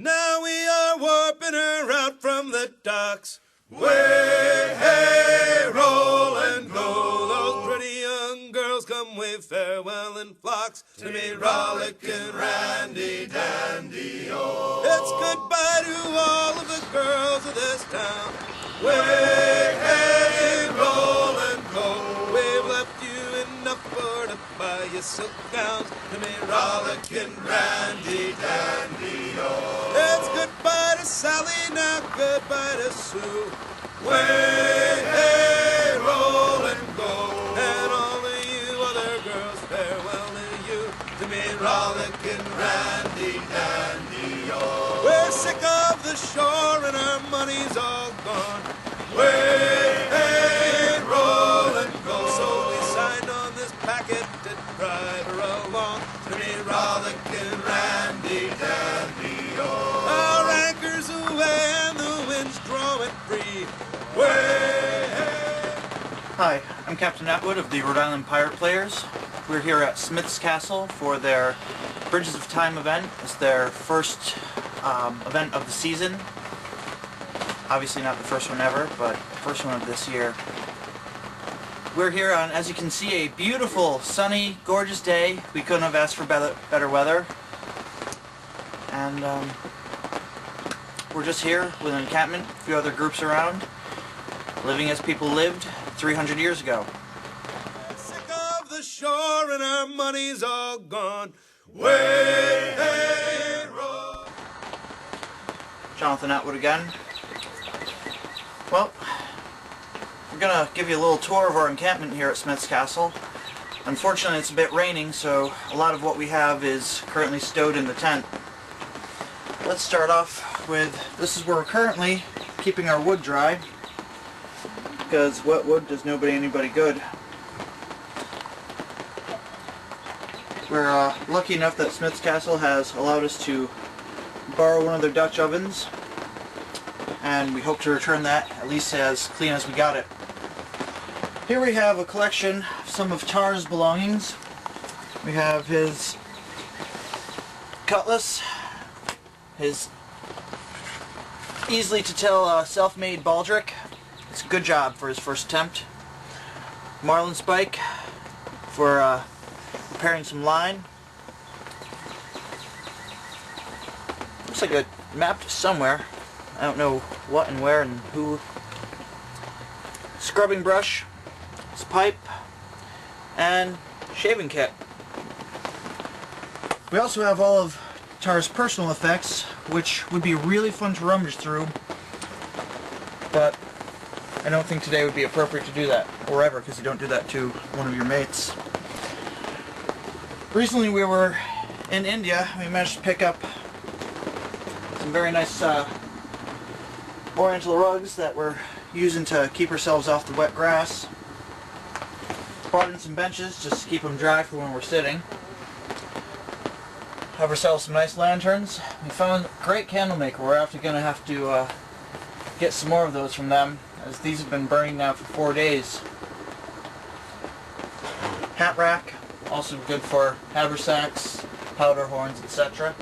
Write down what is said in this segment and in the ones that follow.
Now we are warping her out from the docks. Way, hey, roll and go. Those pretty young girls come wave farewell in flocks to me rollicking Randy Dandy-O. It's goodbye to all of the girls of this town. Way, hey, roll and go. We've left you enough for to buy you silk gowns to me rollicking Randy Dandy-O. It's goodbye to Sally, now goodbye to Sue. Way, hey, roll and go. And all of you other girls, farewell to me rollicking Randy Dandy-O. We're sick of the shore and our money's all gone. Way, hey, roll and go. So we signed on this packet to drive her along to me rollicking Randy Dandy-O. Our anchor's away and the wind's drawing free. Way, hey. Hi, I'm Captain Atwood of the Rhode Island Pirate Players. We're here at Smith's Castle for their Bridges of Time event. It's their first event of the season. Obviously not the first one ever, but first one of this year. We're here on, as you can see, a beautiful, sunny, gorgeous day. We couldn't have asked for better weather. And we're just here with an encampment, a few other groups around, living as people lived 300 years ago. Sick of the shore and our money's all gone. Way, hey, roll. Jonathan Atwood again. Well, we're going to give you a little tour of our encampment here at Smith's Castle. Unfortunately, it's a bit raining, so a lot of what we have is currently stowed in the tent. Let's start off with, this is where we're currently keeping our wood dry, because wet wood does anybody good. We're lucky enough that Smith's Castle has allowed us to borrow one of their Dutch ovens, and we hope to return that at least as clean as we got it. Here we have a collection of some of Tar's belongings. We have his cutlass, his easily to tell self-made baldric. It's a good job for his first attempt. Marlin spike for repairing some line. Looks like a map somewhere. I don't know what and where and who. Scrubbing brush, his pipe, and shaving kit. We also have all of Tar's personal effects, which would be really fun to rummage through, but I don't think today would be appropriate to do that, or ever, because you don't do that to one of your mates. Recently we were in India. We managed to pick up some very nice oriental rugs that we're using to keep ourselves off the wet grass. Brought in some benches just to keep them dry for when we're sitting. Have ourselves some nice lanterns. We found a great candle maker. We're actually going to have to get some more of those from them, as these have been burning now for 4 days. Hat rack, also good for haversacks, powder horns, etc.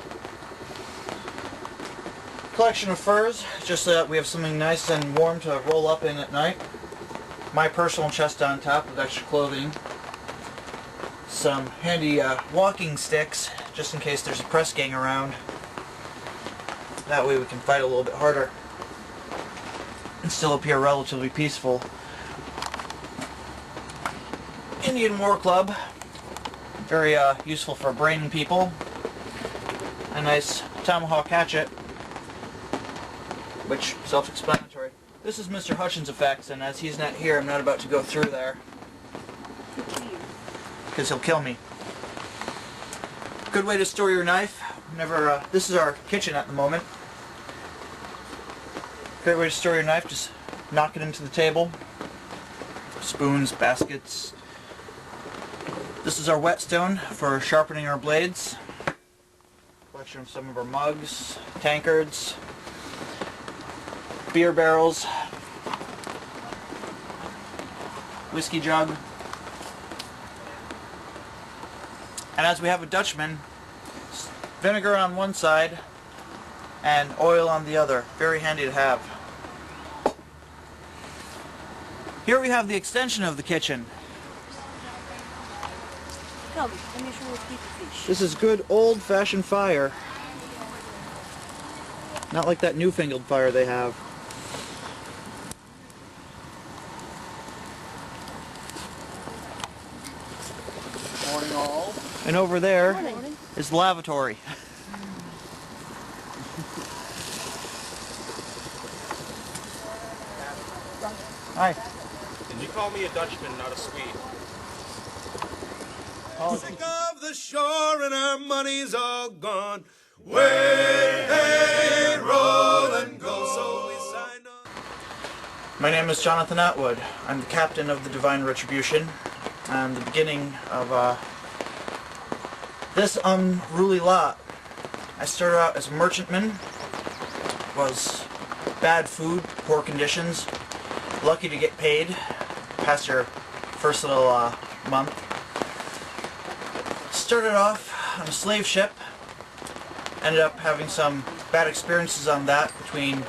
Collection of furs, just so that we have something nice and warm to roll up in at night. My personal chest on top with extra clothing. Some handy walking sticks, just in case there's a press gang around. That way we can fight a little bit harder and still appear relatively peaceful. Indian War Club, very useful for braining people. A nice tomahawk hatchet, which self-explanatory. This is Mr. Hutchins' effects, and as he's not here, I'm not about to go through there, because he'll kill me. Good way to store your knife. This is our kitchen at the moment. Great way to store your knife, just knock it into the table. Spoons, baskets. This is our whetstone for sharpening our blades. Collection of some of our mugs, tankards, beer barrels, whiskey jug. And as we have a Dutchman, vinegar on one side, and oil on the other. Very handy to have. Here we have the extension of the kitchen. This is good old-fashioned fire. Not like that newfangled fire they have. Morning all. And over there is the lavatory. Hi. Did you call me a Dutchman, not a Swede? Sick of the shore and our money's all gone. Way, hey, roll and go. So we signed on. My name is Jonathan Atwood. I'm the captain of the Divine Retribution, and the beginning of this unruly lot. I started out as a merchantman, was bad food, poor conditions, lucky to get paid past your first little month. Started off on a slave ship, ended up having some bad experiences on that between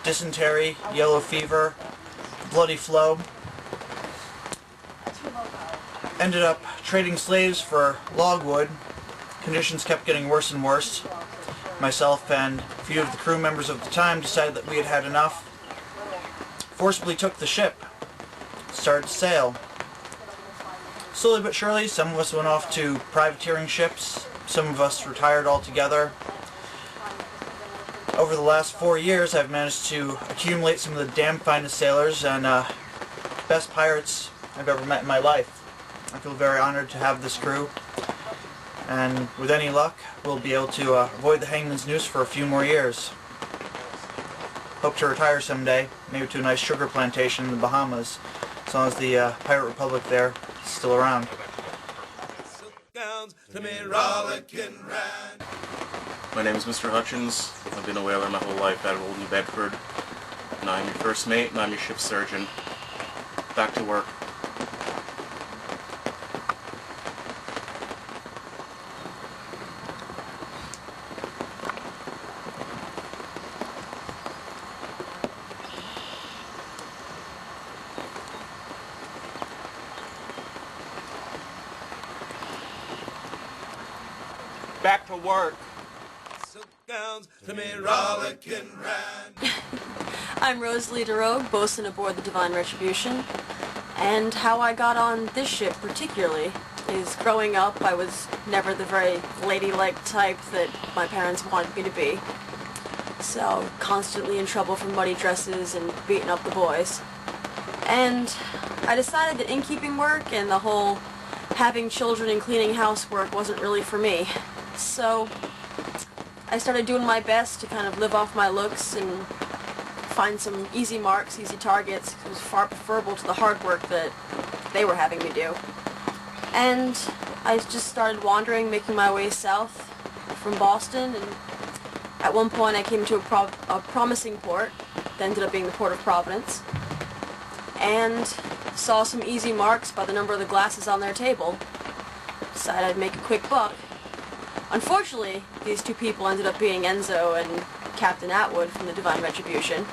dysentery, yellow fever, bloody flow. Ended up trading slaves for logwood. Conditions kept getting worse and worse. Myself and a few of the crew members of the time decided that we had had enough. Forcibly took the ship, started to sail. Slowly but surely, some of us went off to privateering ships, some of us retired altogether. Over the last 4 years, I've managed to accumulate some of the damn finest sailors and best pirates I've ever met in my life. I feel very honored to have this crew, and with any luck, we'll be able to avoid the hangman's noose for a few more years. Hope to retire someday, maybe to a nice sugar plantation in the Bahamas, as long as the Pirate Republic there is still around. My name is Mr. Hutchins. I've been a whaler my whole life out of Old New Bedford. And I'm your first mate, and I'm your ship's surgeon. Back to work. Back to work. I'm Rhode, bosun aboard the Divine Retribution, and how I got on this ship particularly is growing up I was never the very ladylike type that my parents wanted me to be. So constantly in trouble for muddy dresses and beating up the boys. And I decided that innkeeping work and the whole having children and cleaning housework wasn't really for me. So I started doing my best to kind of live off my looks and find some easy marks, easy targets. It was far preferable to the hard work that they were having me do. And I just started wandering, making my way south from Boston, and at one point I came to a promising port that ended up being the Port of Providence, and saw some easy marks by the number of the glasses on their table. Decided I'd make a quick buck. Unfortunately, these two people ended up being Enzo and Captain Atwood from the Divine Retribution,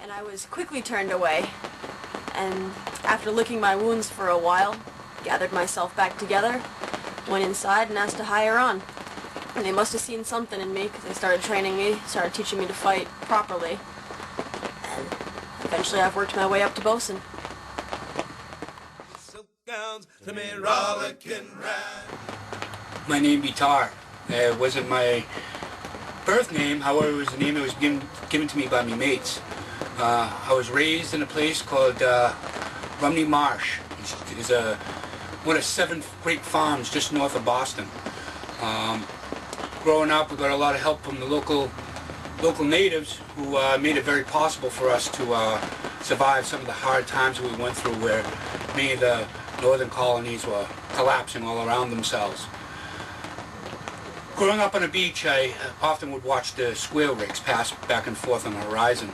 and I was quickly turned away, and after licking my wounds for a while, gathered myself back together, went inside and asked to hire on. And they must have seen something in me, because they started training me, started teaching me to fight properly, and eventually I've worked my way up to bosun. My name Bitar. It wasn't my birth name, however it was the name that was given to me by my mates. I was raised in a place called Rumney Marsh. It's one of 7 great farms just north of Boston. Growing up, we got a lot of help from the local natives who made it very possible for us to survive some of the hard times we went through, where many of the northern colonies were collapsing all around themselves. Growing up on the beach, I often would watch the square rigs pass back and forth on the horizon.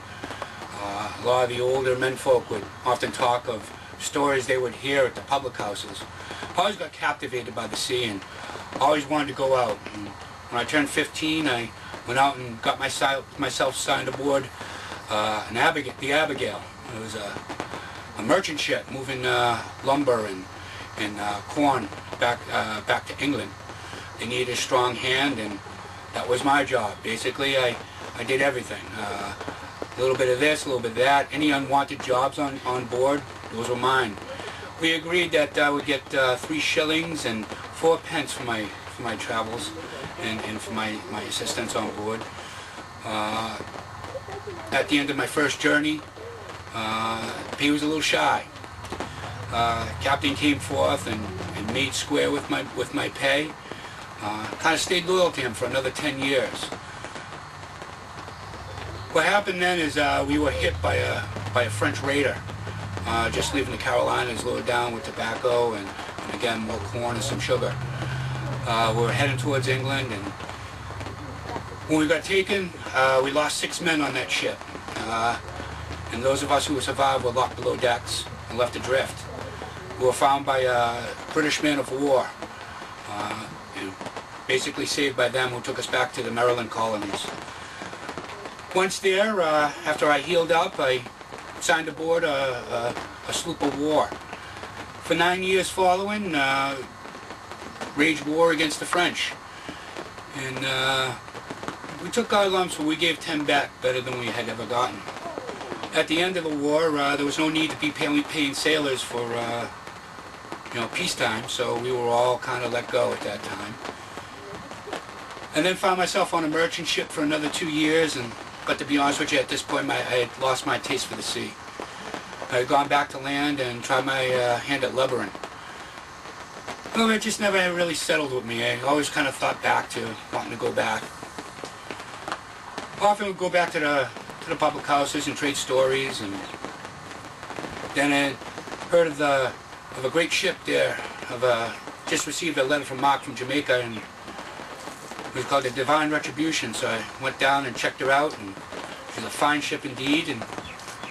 A lot of the older menfolk would often talk of stories they would hear at the public houses. I always got captivated by the sea and always wanted to go out. And when I turned 15, I went out and got myself signed aboard the Abigail. It was a merchant ship moving lumber and corn back to England. They needed a strong hand, and that was my job. Basically, I did everything. A little bit of this, a little bit of that. Any unwanted jobs on board, those were mine. We agreed that I would get 3 shillings and 4 pence for my travels and for my assistance on board. At the end of my first journey, pay was a little shy. Captain came forth and made square with my pay. Kind of stayed loyal to him for another 10 years. What happened then is we were hit by a French raider, just leaving the Carolinas, loaded down with tobacco and again more corn and some sugar. We were heading towards England, and when we got taken, we lost 6 men on that ship. And those of us who survived were locked below decks and left adrift. We were found by a British man of war, and basically saved by them, who took us back to the Maryland colonies. Once there, after I healed up, I signed aboard a sloop of war. For 9 years following, waged war against the French. And we took our lumps, but we gave 10 back, better than we had ever gotten. At the end of the war, there was no need to be paying sailors for peacetime, so we were all kind of let go at that time. And then found myself on a merchant ship for another 2 years, but to be honest with you, at this point I had lost my taste for the sea. I had gone back to land and tried my hand at lubbering. Well, it just never really settled with me. I always kind of thought back to wanting to go back. Often would go back to the public houses and trade stories, and then I heard of a great ship there. Just received a letter from Mark from Jamaica, and it was called the Divine Retribution. So I went down and checked her out, and she was a fine ship indeed. And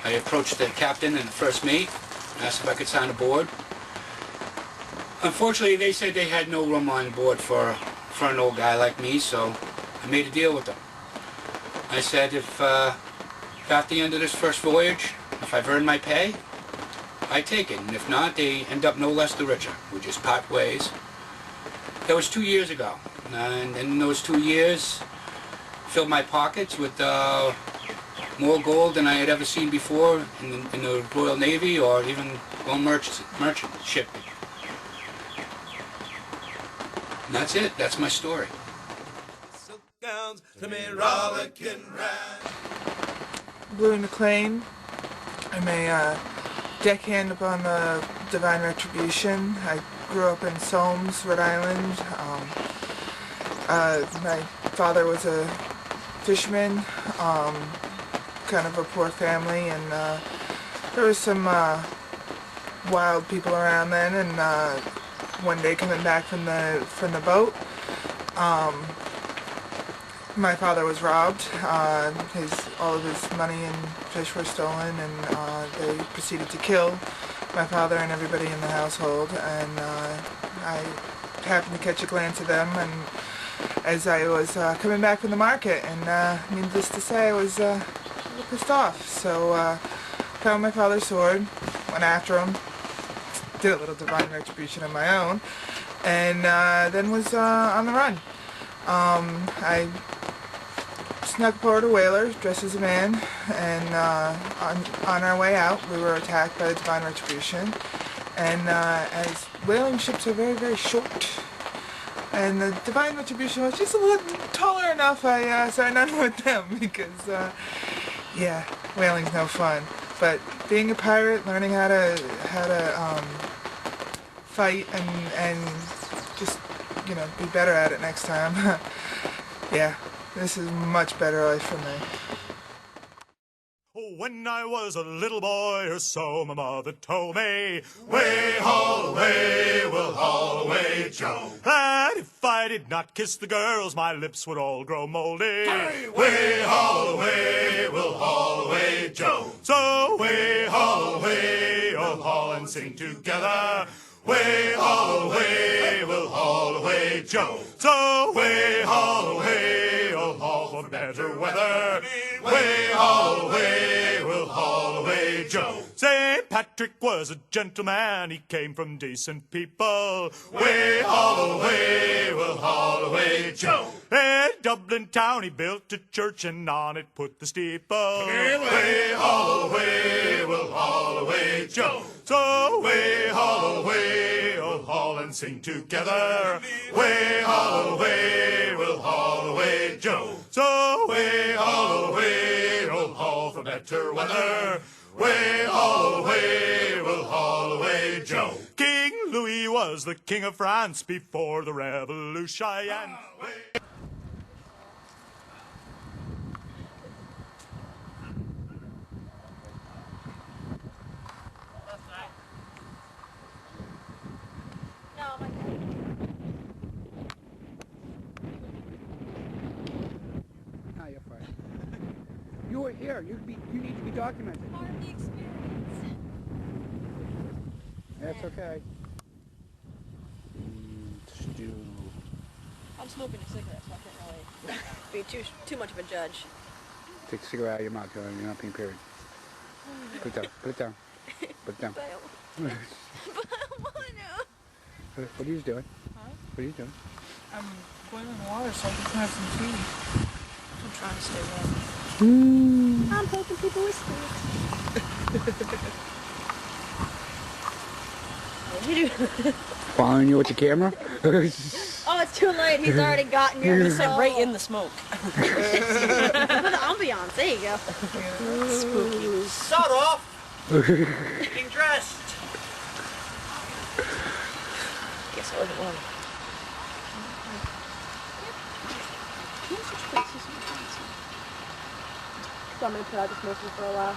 I approached the captain and the first mate, and asked if I could sign aboard. Unfortunately, they said they had no room on board for an old guy like me, so I made a deal with them. I said if at the end of this first voyage, if I've earned my pay, I take it, and if not, they end up no less the richer. We just part ways. That was 2 years ago, and in those 2 years, filled my pockets with more gold than I had ever seen before in the Royal Navy or even on merchant ship. And that's it. That's my story. Silk gowns to me rollicking rag. Bluey McLean. I'm a deckhand upon the Divine Retribution. I grew up in Solms, Rhode Island. My father was a fisherman, kind of a poor family, and there was some wild people around then, and one day coming back from the boat, my father was robbed. All of his money and fish were stolen, and they proceeded to kill my father and everybody in the household. And I happened to catch a glance of them, and as I was coming back from the market, and needless to say, I was a little pissed off. So found my father's sword, went after him, did a little Divine Retribution of my own, and then was on the run. I snuck aboard a whaler, dressed as a man, and on our way out, we were attacked by the Divine Retribution. And as whaling ships are very, very short, and the Divine Retribution was just a little taller enough, I signed on with them because, yeah, whaling's no fun. But being a pirate, learning how to fight and just, be better at it next time. Yeah, this is a much better life for me. When I was a little boy or so, my mother told me, "Way, haul away, we'll haul away, Joe." That if I did not kiss the girls, my lips would all grow moldy. Way, haul away, we'll haul away, Joe. So way, haul away, we'll haul and sing together. Way, haul away, we'll haul away, Joe. So way, haul away, we'll haul haul for better weather. Way, haul away, we'll haul away Joe. St. Patrick was a gentleman, he came from decent people. Way, haul away, we'll haul away Joe. In Dublin town he built a church and on it put the steeple. Way, haul away, we'll haul away Joe. So way, haul away, we'll haul and sing together. Way, haul away, we'll haul away Joe. So way, haul away, we'll haul for better weather. Way, haul away, we'll haul away Joe. King Louis was the king of France before the Revolution. No, you're fine. You were here. You need to be documented. Part of the experience. That's okay. Stew. I'm smoking a cigarette, so I can't really be too much of a judge. Take the cigarette out of your mouth. You're not being period. Put it down. Put it down. Put it down. But I want to. What are you doing? Huh? What are you doing? I'm boiling water so I can have some tea. I'm trying to stay warm. I'm poking people with sweets. What are you doing? Following you with the camera? Oh, it's too late. He's already gotten you. He said right in the smoke. For the ambiance. There you go. Spooky. Shut off! Getting dressed! Guess I wasn't wrong. So I'm going to put out the smoking for a while.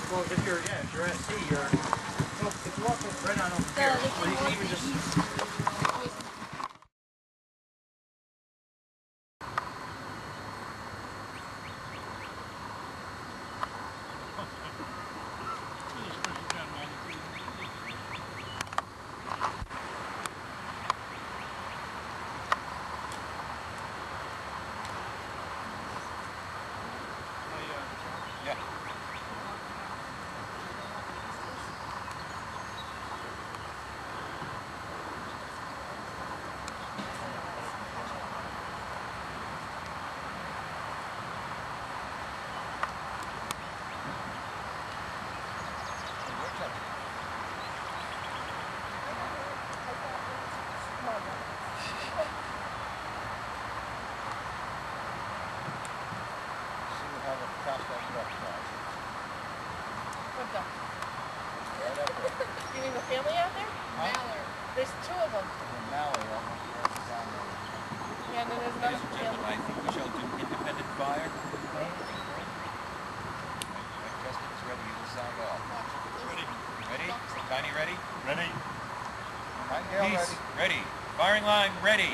Well, if you're at sea, if you walk right on over here, or you can even just... You mean the family out there? Mallard. There's two of them. Mallard. Yeah, and then there's another family. I think we shall do independent fire. Justin is ready. You sound off. Ready? Ready? Tiny ready? Ready? Peace. Ready. Firing line ready.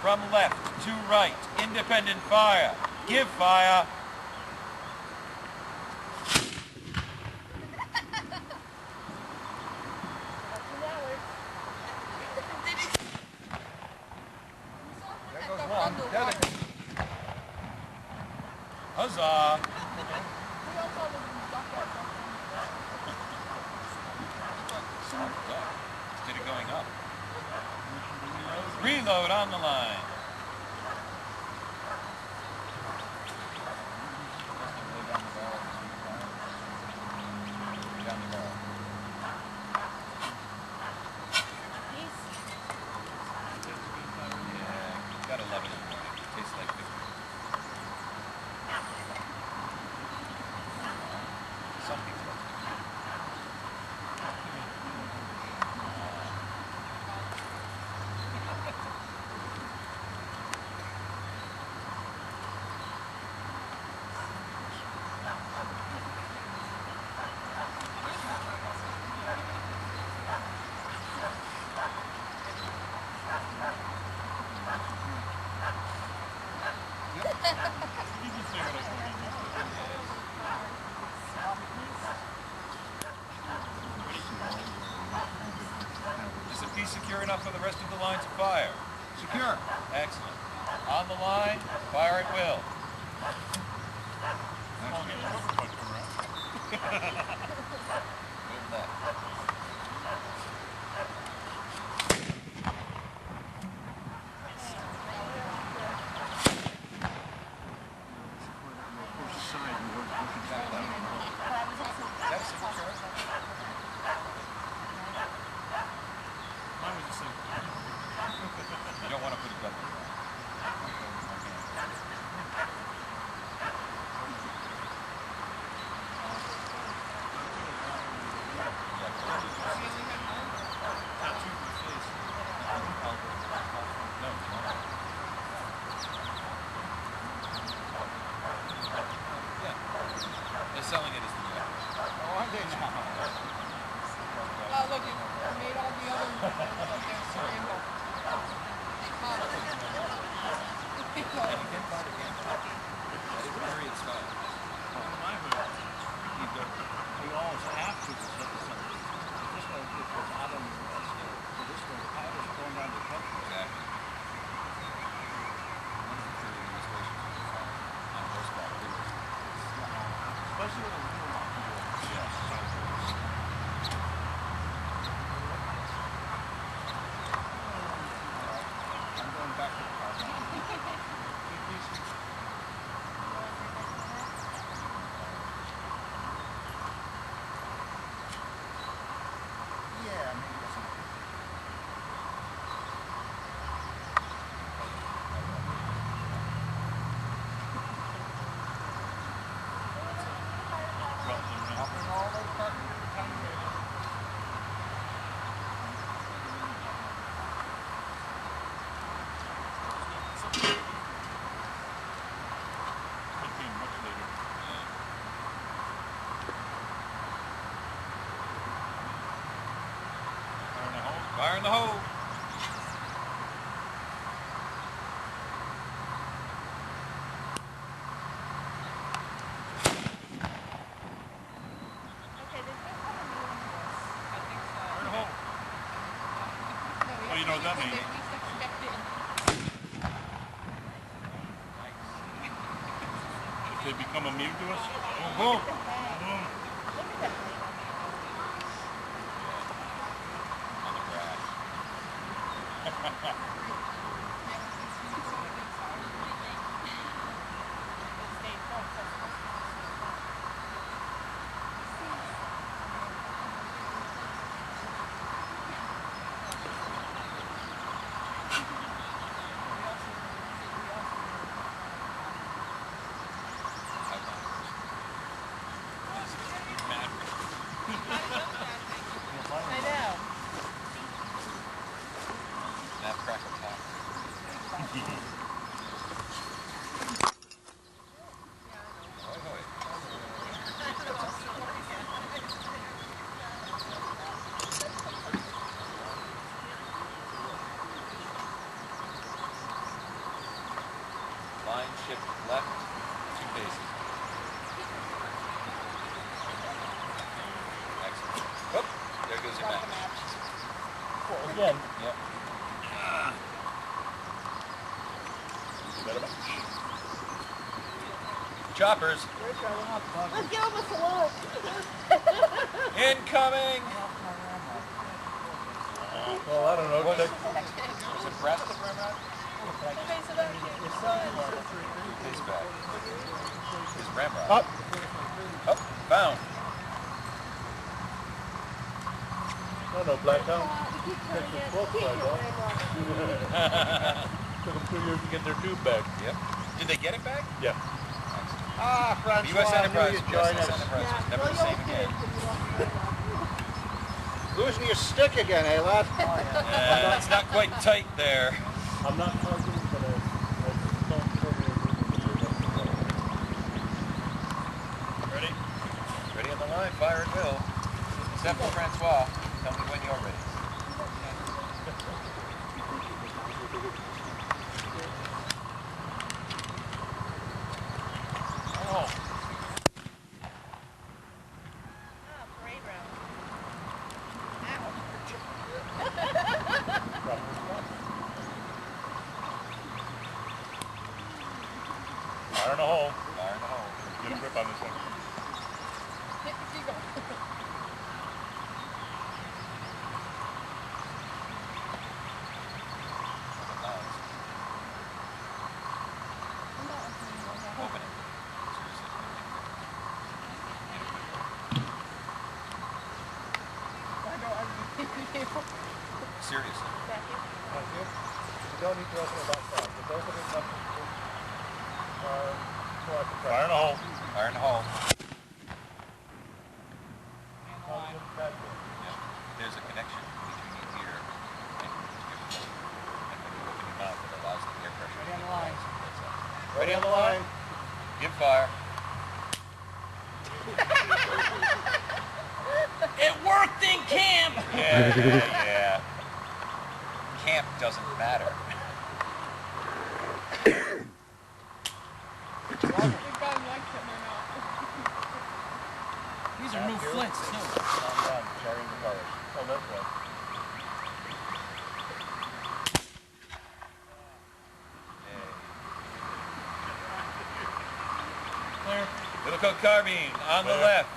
From left to right. Independent fire. Give fire. There Huzzah! Instead of going up. Reload on the line. Yeah, got 11 in the morning. Tastes like 50. Some people. Is the piece secure enough for the rest of the lines of fire? Secure. Excellent. On the line, fire at will. Move that. That's secure. You don't want to put a gun in there. They're selling it as the jacket. Oh, are they now? Oh, look, you made all the other rainbow. And you can buy the game. That is period style. You always have to set the center. This way it goes out on the rest. So this way the powder's going down the truck. Exactly. One of the theory demonstrations of the fire on horseback videos. Especially with a little one. Yes. I'm going back to the car. Yeah, maybe that's not. Fire in the hole. Well, you know what that means. If they become immune to us, boom, boom. On the grass. I know. Snap, crackle, pop. Hoy, hoy. Line shift left 2 paces. Excellent. Whoop, there goes your match. Again. Yep. Choppers. Let's get on the salon. Incoming. Well, I don't know. Was it Nebraska Ramrod? He's back. He's Ramrod. Up. Up. Found. No, Black Town. Took them 2 years to get their tube back. Yep. Did they get it back? Yeah. Ah, Francois, U.S. I knew Enterprise. you'd join USS us. Enterprise was never the same again. Losing your stick again, eh, lad? It's not quite tight there. I'm not confident, but I don't Ready? Ready on the line. Fire at will. Except for Francois. Tell me when you're ready. Oh. Parade round. Fire in the hole. Fire in the hole. Get a grip on this thing. Keep going. Open it. Seriously. Thank you. Thank you. You don't need to open it like that. Just open it up. Fire in the hole. Fire in the hole. There's a connection between your ear and when you open your mouth, it allows the air pressure. Ready on the line. Ready on the line. Give fire. It worked in camp! Yeah. Camp doesn't matter. These are new flints, too. Carrying the colors. Oh, that's right. Little Coke carbine on the left.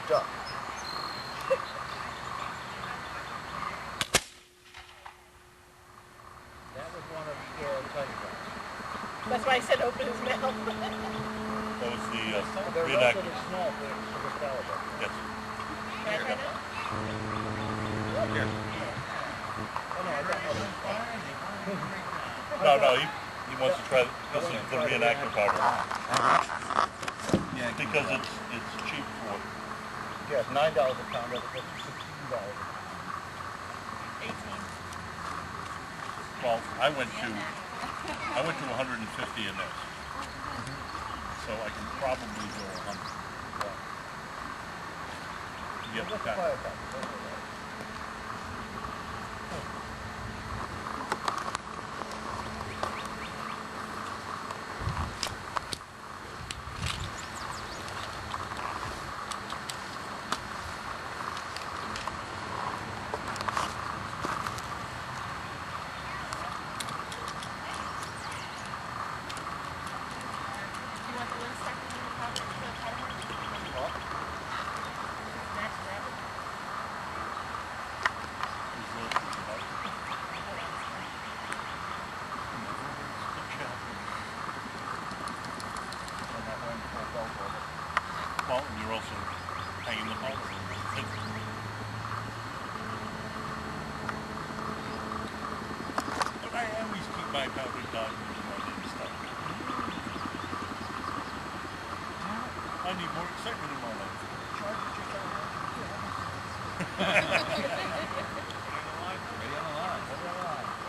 Duck. That was one of the telegrams. That's why I said open his mouth. That was the They're reenactment. relatively small for this caliber. Yes. Here you go. Here. No, he wants to try this is the reenactment powder. Yeah, Because it's cheap for it. Yes, $9 a pound. That's $16. Well, I went to 150 in this. So I can probably go 100. Get the pack. Well, and you're also hanging the ball. But I always keep my powder done when I need stuff. I need more excitement in my life. Ready on the line.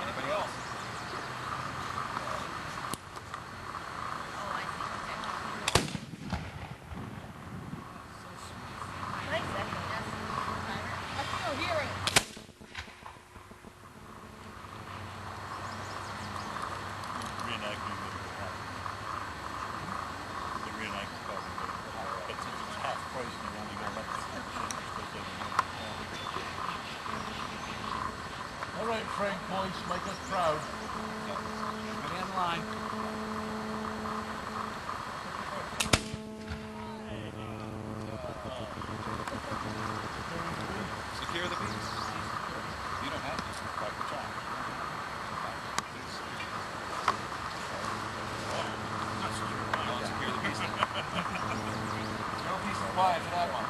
Anybody else? Nice echo. I still hear it. Reenacting the reenacting powder. But since it's half price, you only go up to 10% because they Frank, boys. Make us proud. Get in line. Secure the piece. You don't have to. Quite the job. Don't secure the piece. No piece of wire for that one.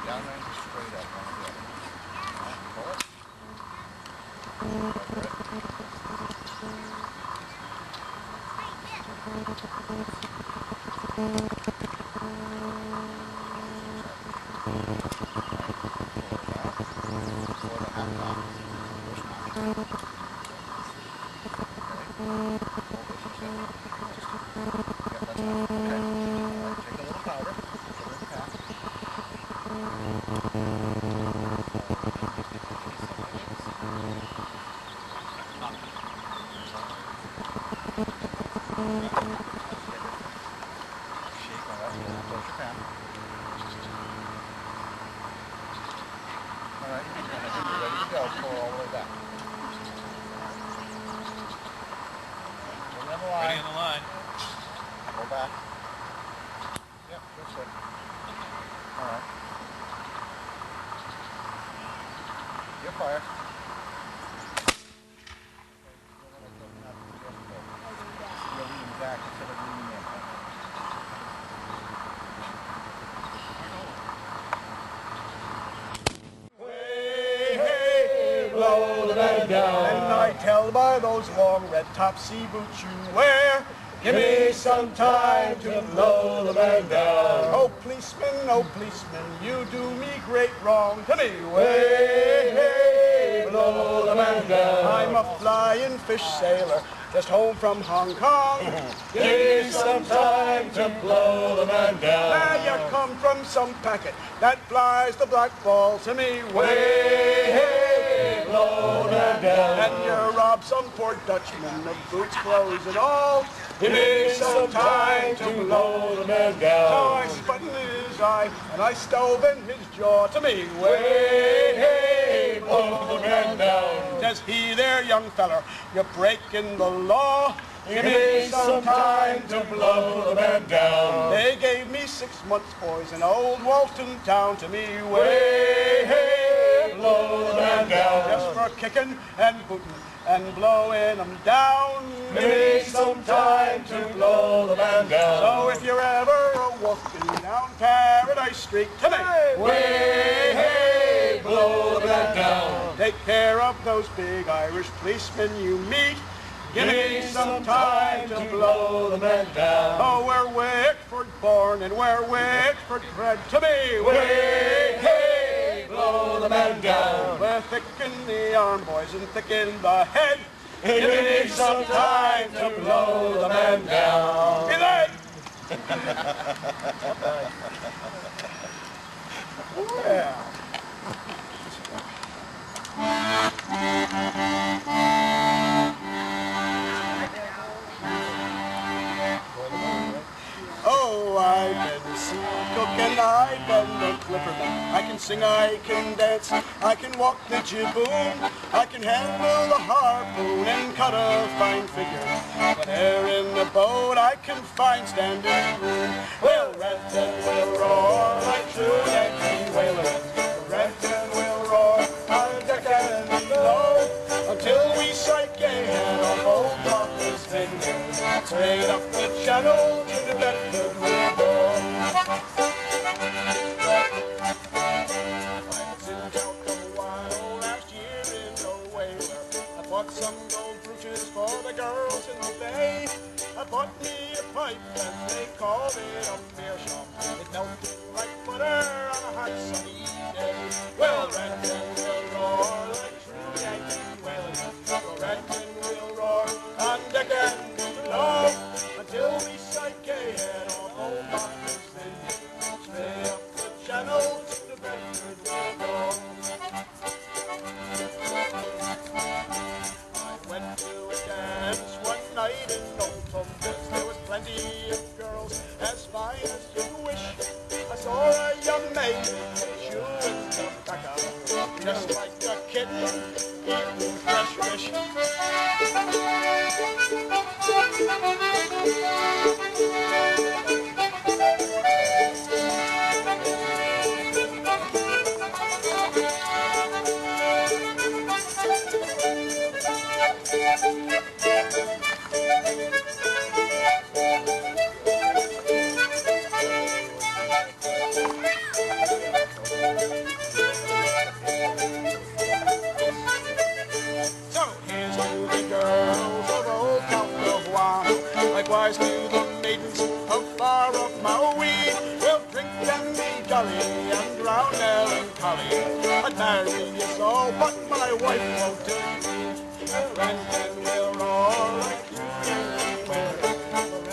Down there and just straight up. One of the other. Pull it. Ready on the line. Go back. Yep, that's it. All right. Get fire. You're leaning back instead of leaning in. Blow the man down. And I tell by those long red top sea boots you wear, give me some time to blow the man down. Oh policeman, you do me great wrong. To me, way, blow the man down. I'm a flying fish sailor, just home from Hong Kong. Give me some time to blow the man down. Now you come from some packet that flies the black ball to me, way, blow the man down. and you rob some poor Dutchman of boots, clothes, and all. Give me some time to blow the man down. So I sput in his eye, and I stove in his jaw. To me, Way, blow the man down. says he there, young feller, you're breaking the law. Give me some time to blow the man down. They gave me 6 months, boys, in old Walton town. To me, Way, blow the man down. just for kicking and booting and blowing them down. Give me some time to blow the man down. So if you're ever walking down Paradise Street, to me, Way, blow the man down. take care of those big Irish policemen you meet. Give me some time to blow the man down. Oh, we're Wickford born and we're Wickford bred. To me, Way, blow the man down. we're thick in the arm, boys, and thick in the head. Give me some time to blow the man down. Be like. Yeah. Oh, I've been sea cook and I've been the clipperman. I can sing, I can dance, I can walk the jibboom, I can handle the harpoon and cut a fine figure. But air in the boat I can find standing room. We'll rant and we'll roar like true Yankee whalers. We'll rant and we'll roar on deck and below until we strike a hand off old Papa's finger. Straight up the channel to the Bedford we'll go. I was in Chalco last year in a whaler. I bought some gold brooches for the girls in the bay. I bought me a pipe and they called it a beer shop. It melted like butter on a hot sunny day. We'll rant and we'll roar like true Yankee whalers. We'll rant and we'll roar on deck and below until we strike a head on old Papa's finger. Stay up the channel to the Bedford we'll go. I wish. So here's to the girls of old Count of Juan, likewise to the maidens of far off Maui. We'll drink and be jolly and drown melancholy. I'd marry you all, but my wife won't do. And then we'll roar like you anywhere.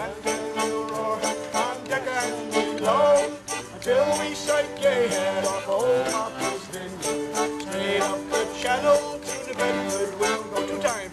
And then we'll roar on deck and below until we sight gay head off old Martha's Vineyard. Straight up the channel to the Bedford we'll go 2 times.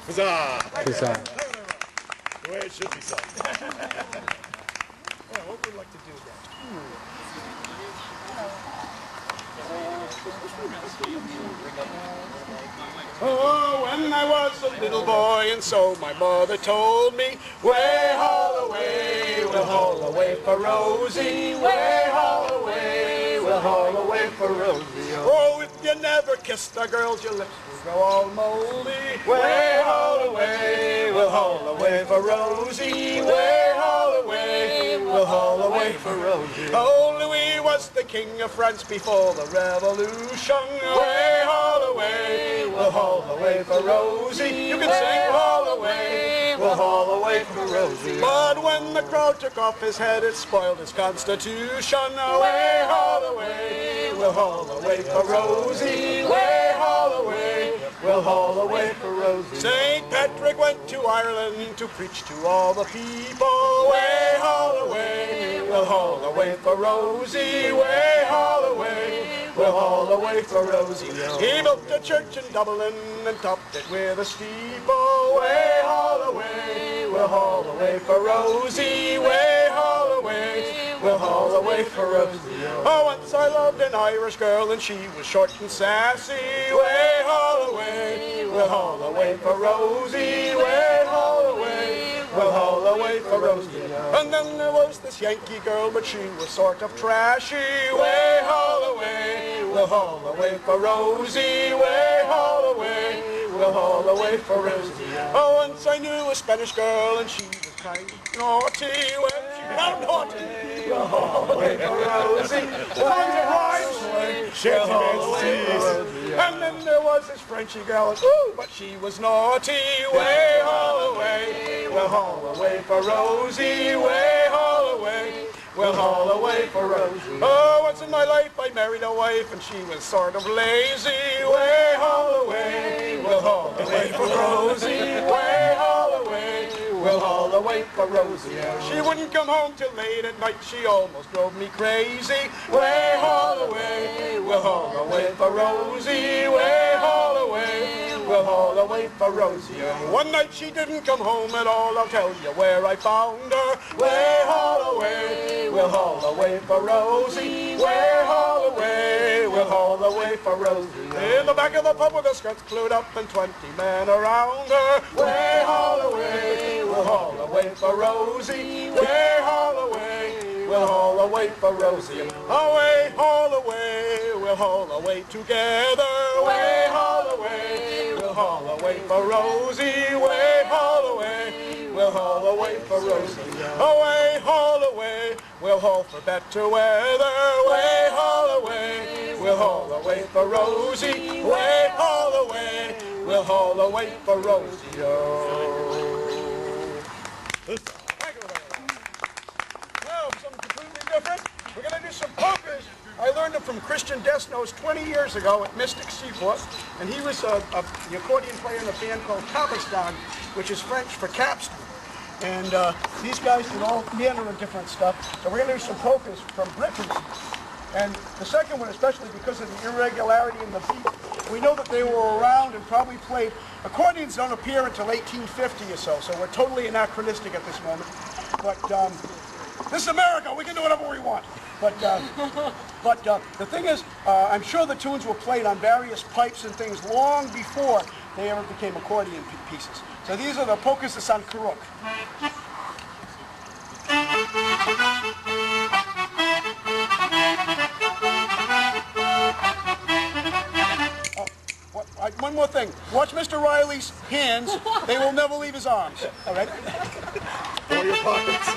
Huzzah! Huzzah. The way it should be sung. Well, what would we like to do Oh, when I was a little boy, and so my mother told me, way haul away, we'll haul away for Rosie. Way haul away, we'll haul away for Rosie. Oh, if you never kissed a girl, your lips will go all moldy. Way haul away, we'll haul away for Rosie. Way haul away, we'll haul away for Rosie. Oh, Louis was the king of France before the revolution. Way haul away, we'll haul away for Rosie. You can sing haul away, we'll haul away for Rosie. But when the crow took off his head, it spoiled his constitution. Way haul away, we'll haul away for Rosie. Way haul away, we'll haul away for Rosie. St. Patrick went to Ireland to preach to all the people. Way haul away, we'll haul away for Rosie. Way haul away, we'll haul away for Rosie. He built a church in Dublin and topped it with a steeple. Way haul away, we'll haul away for Rosie. Way haul away, we'll haul away for Rosie. Oh, once I loved an Irish girl and she was short and sassy. Way haul away, we'll haul away for Rosie. Way haul away, we'll haul away for Rosie. And then there was this Yankee girl, but she was sort of trashy. Way haul away, we'll haul away for Rosie. Way haul away, we'll haul away for Rosie. Oh, once I knew a Spanish girl and she was kind of naughty. When she got naughty, we'll haul away for Rosie. We'll haul away for Rosie. And then there was this Frenchy girl, ooh, but she was naughty. Way haul away, we'll haul away for Rosie. Way haul away, we'll haul away for Rosie. Oh, once in my life I married a wife and she was sort of lazy. Way haul away, we'll haul away for Rosie. Way haul away, we'll haul away for Rosie. She wouldn't come home till late at night, she almost drove me crazy. Way haul away, we'll haul away for Rosie. Way haul away, we'll haul away for Rosie. One night she didn't come home at all, I'll tell you where I found her. Way haul away, we'll haul away for Rosie. Way haul away, we'll haul away for Rosie. In the back of the pub with her skirts glued up and 20 men around her. Way haul away, we'll haul away for Rosie. Way haul away, we'll haul away for Rosie. Away, haul away, we'll haul away together. Way haul away, we'll haul away for Rosie, way haul away, we'll haul away for Rosie. Away, haul away, we'll haul for better weather, way haul away, we'll haul away for Rosie, way haul away, we'll haul away for Rosie. Now, something completely different. We're going to do some polkas. I learned them from Christian Desnos 20 years ago at Mystic Seaport, and he was the accordion player in a band called Kabastan, which is French for capstan. And these guys did all manner of different stuff. So we're going to do some polkas from Britain. And the second one, especially because of the irregularity in the beat, we know that they were around and probably played. Accordions don't appear until 1850 or so we're totally anachronistic at this moment. But this is America, we can do whatever we want. But the thing is, I'm sure the tunes were played on various pipes and things long before they ever became accordion pieces. So these are the polkas de San Kuruk. One more thing. Watch Mr. Riley's hands. They will never leave his arms. All right? Or your pockets.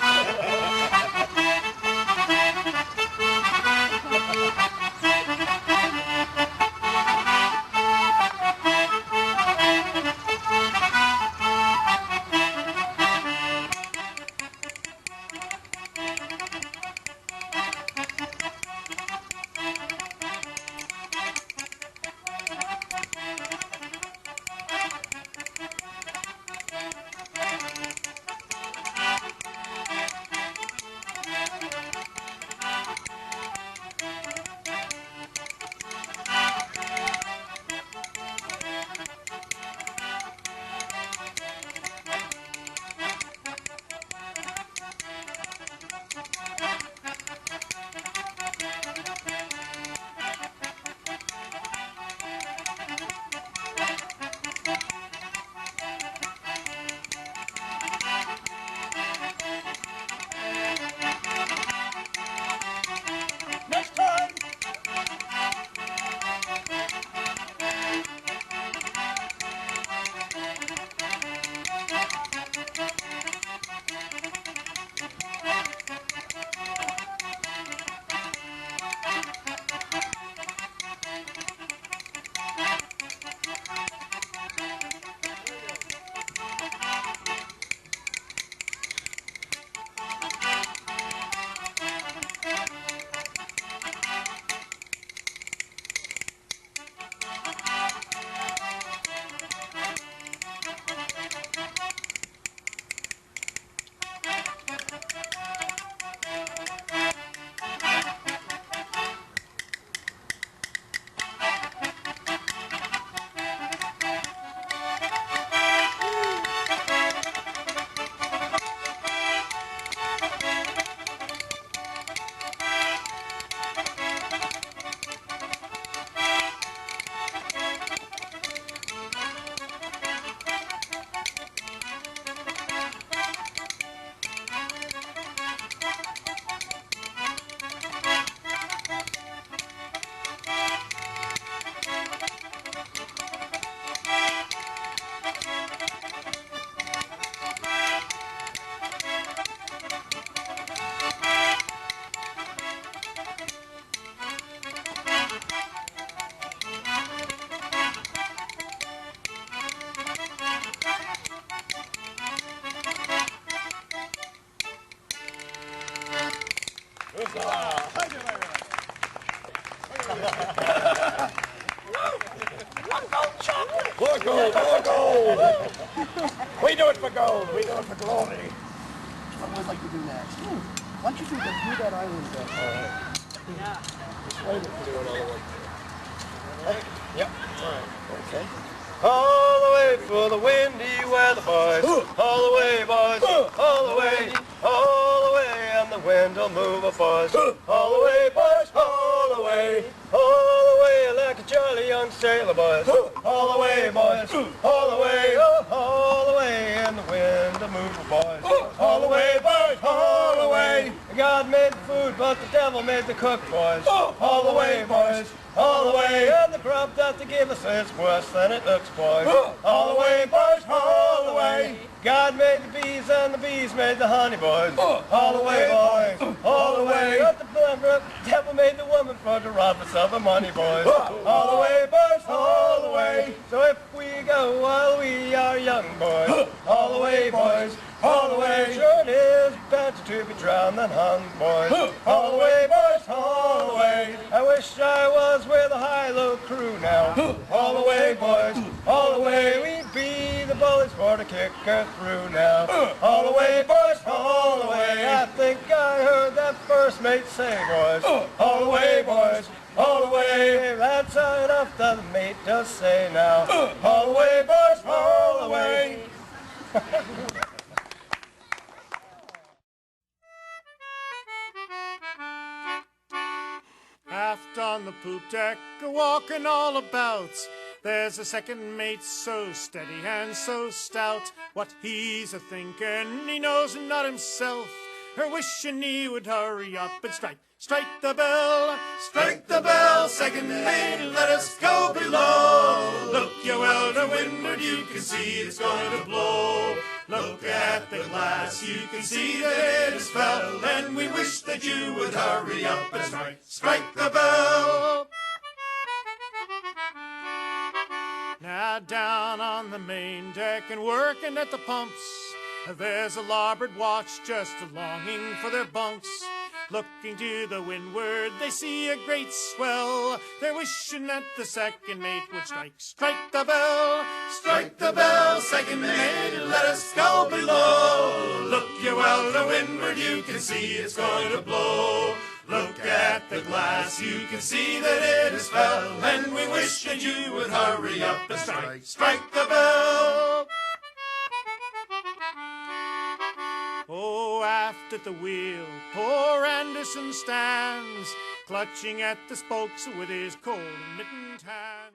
For gold, for gold. We do it for gold. We do it for glory. What would like to do next? Why don't you do that island there? All right. Yeah. Wait a minute. Do another one. Yep. All right. Okay. All the way for the windy weather, boys. All the way, boys. All the way. All the way, and the wind will move us, boys. All the way, boys. All the way. All the way, like a jolly young sailor, boys. All the way, boys. All the way. All the way, and the wind will move us, boys. All the way, boys. All the way. God made the food food, but the devil made the cook, boys. All the way, boys. All the way. And the grub that they give us is worse than it looks, boys. All the way, boys. All the way. God made the bees and the bees made the honey, boys. All the way, boys. All the way. But the devil made the woman for to rob us of our money, boys. All the way, boys. All the way. So if we go while we are young, boys. All the way, boys. All the way. Sure it is better to be drowned than hung, boys. All the way, boys. All the way. I wish I was with a high-low crew now. All the way, boys. All the way. We'd be the bullets for to kick her through now. All the way, boys. All the way. I think I heard that first mate say, boys. All the way, boys. All the way. That's enough that the mate does say now. All the way, boys. All the way. Aft on the poop deck, a-walking all about, there's a second mate so steady and so stout. What he's a-thinking, he knows not himself, her wishing he would hurry up and strike the bell. Strike the bell, second mate, let us go below. Look you well to windward, you can see it's going to blow. Look at the glass, you can see that it is fell, and we wish that you would hurry up and strike the bell. Now down on the main deck and working at the pumps, there's a larboard watch just longing for their bunks. Looking to the windward, they see a great swell. They're wishing that the second mate would strike the bell. Strike the bell, second mate, let us go below. Look you well to windward, you can see it's going to blow. Look at the glass, you can see that it is fell, and we wish that you would hurry up and strike the bell. Oh, aft at the wheel, poor Anderson stands, clutching at the spokes with his cold and mittened hand.